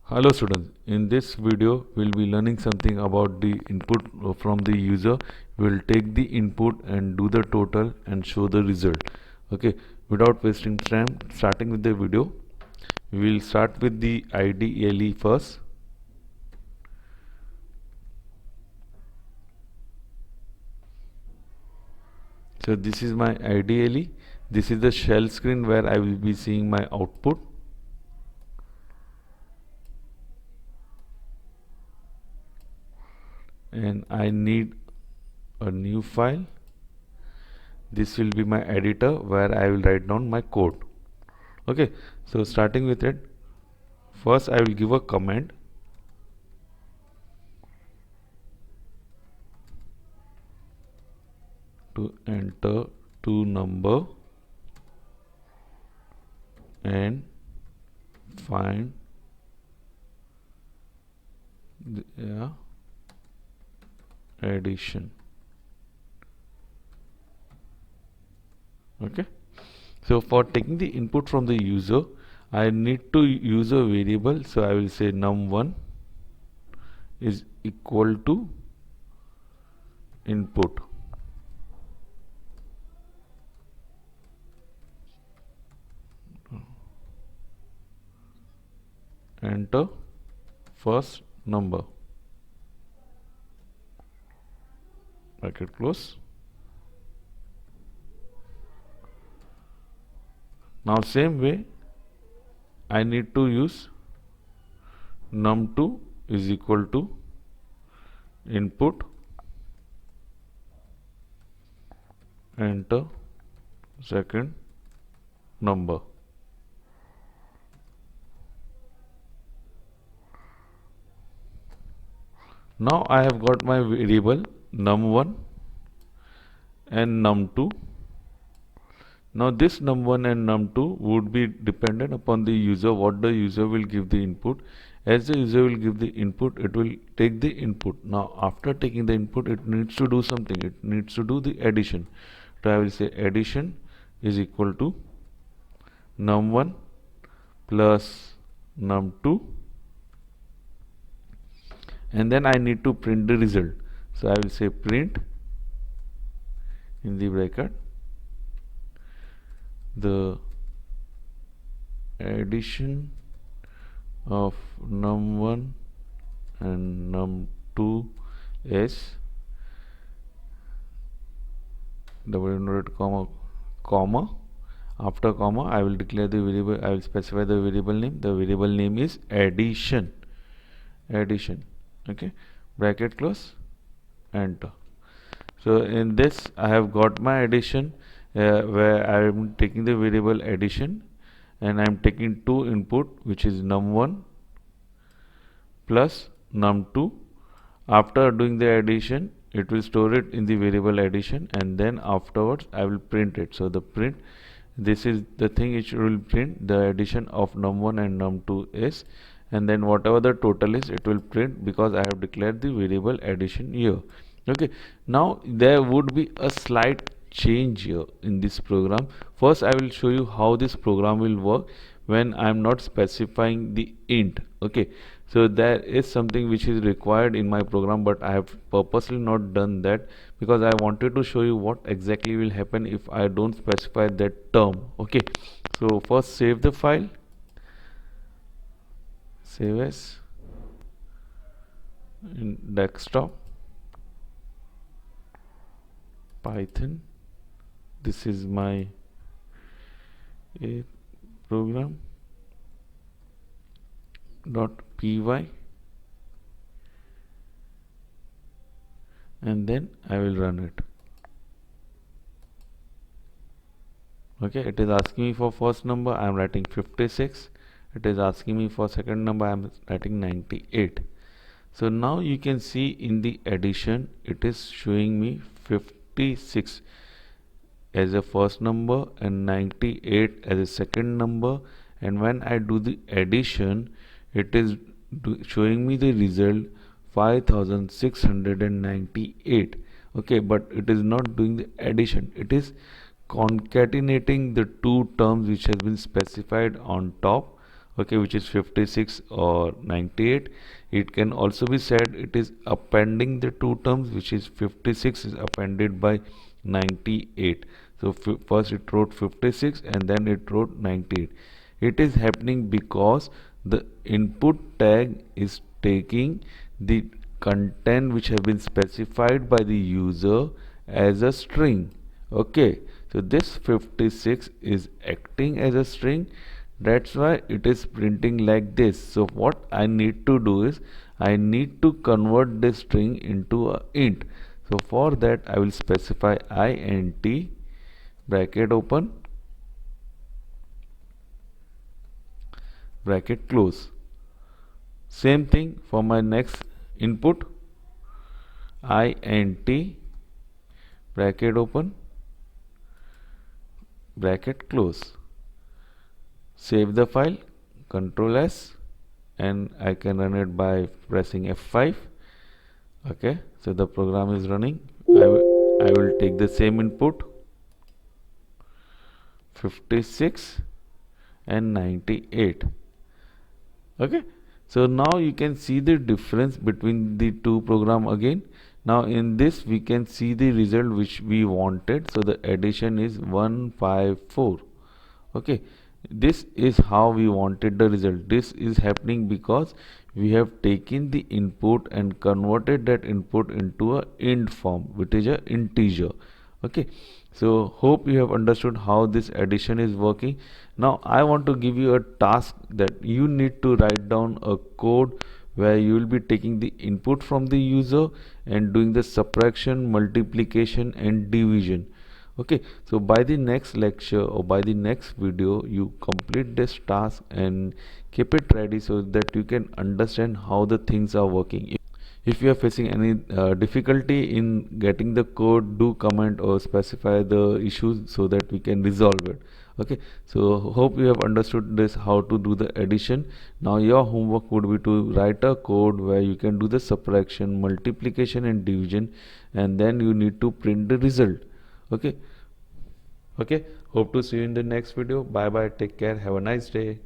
Hello students, in this video we'll be learning something about the input from the user. We'll take the input and do the total and show the result. Okay, without wasting time, starting with the video, we will start with the IDLE first. So this is my IDLE. This is the shell screen where I will be seeing my output. And I need a new file. This will be my editor where I will write down my code. Okay, so starting with it, first I will give a command to enter two number and find the addition. Okay, so for taking the input from the user, I need to use a variable. So I will say num1 is equal to input. Enter first number, bracket close. Now same way I need to use num2 is equal to input, enter second number. Now I have got my variable num1 and num2. Now this num1 and num2 would be dependent upon the user, what the user will give the input. As the user will give the input, it will take the input. Now after taking the input, it needs to do something. It needs to do the addition. So I will say addition is equal to num1 plus num2, and then I need to print the result. So I will say print in the bracket the addition of num1 and num2 is double inverted comma. After comma I will declare the variable, I will specify the variable name. The variable name is addition. Okay, bracket close, enter. So in this I have got my addition, where I am taking the variable addition and I am taking two input, which is num1 plus num2. After doing the addition, it will store it in the variable addition, and then afterwards I will print it. So the print, this is the thing which will print the addition of num1 and num2 is, and then whatever the total is, it will print because I have declared the variable addition here. Okay, now there would be a slight change here in this program. First I will show you how this program will work when I am not specifying the int. Okay, so there is something which is required in my program, but I have purposely not done that because I wanted to show you what exactly will happen if I don't specify that term. Okay, so first save the file, save as in desktop, Python. This is my program .py, and then I will run it. Okay, it is asking me for first number, I am writing 56. It is asking me for second number, I am writing 98. So now you can see in the addition it is showing me 56 as a first number and 98 as a second number, and when I do the addition, it is showing me the result 5698. Okay, but it is not doing the addition, it is concatenating the two terms which has been specified on top okay, which is 56 or 98. It can also be said it is appending the two terms, which is 56 is appended by 98. So first it wrote 56 and then it wrote 98. It is happening because the input tag is taking the content which have been specified by the user as a string. Okay, so this 56 is acting as a string. That's why it is printing like this. So what I need to do is I need to convert this string into a int. So for that I will specify int bracket open bracket close. Same thing for my next input, int bracket open bracket close. Save the file, Control S, and I can run it by pressing F5. Okay, so the program is running. I will take the same input 56 and 98. Okay, so now you can see the difference between the two program again. Now in this we can see the result which we wanted. So the addition is 154. Okay, this is how we wanted the result. This is happening because we have taken the input and converted that input into a int form, which is a integer. Okay, so hope you have understood how this addition is working. Now I want to give you a task that you need to write down a code where you will be taking the input from the user and doing the subtraction, multiplication and division. Okay, so by the next lecture or by the next video you complete this task and keep it ready so that you can understand how the things are working. If you are facing any difficulty in getting the code, do comment or specify the issues so that we can resolve it. Okay, so hope you have understood this, how to do the addition. Now your homework would be to write a code where you can do the subtraction, multiplication and division, and then you need to print the result. Okay, hope to see you in the next video. Bye bye, take care, have a nice day.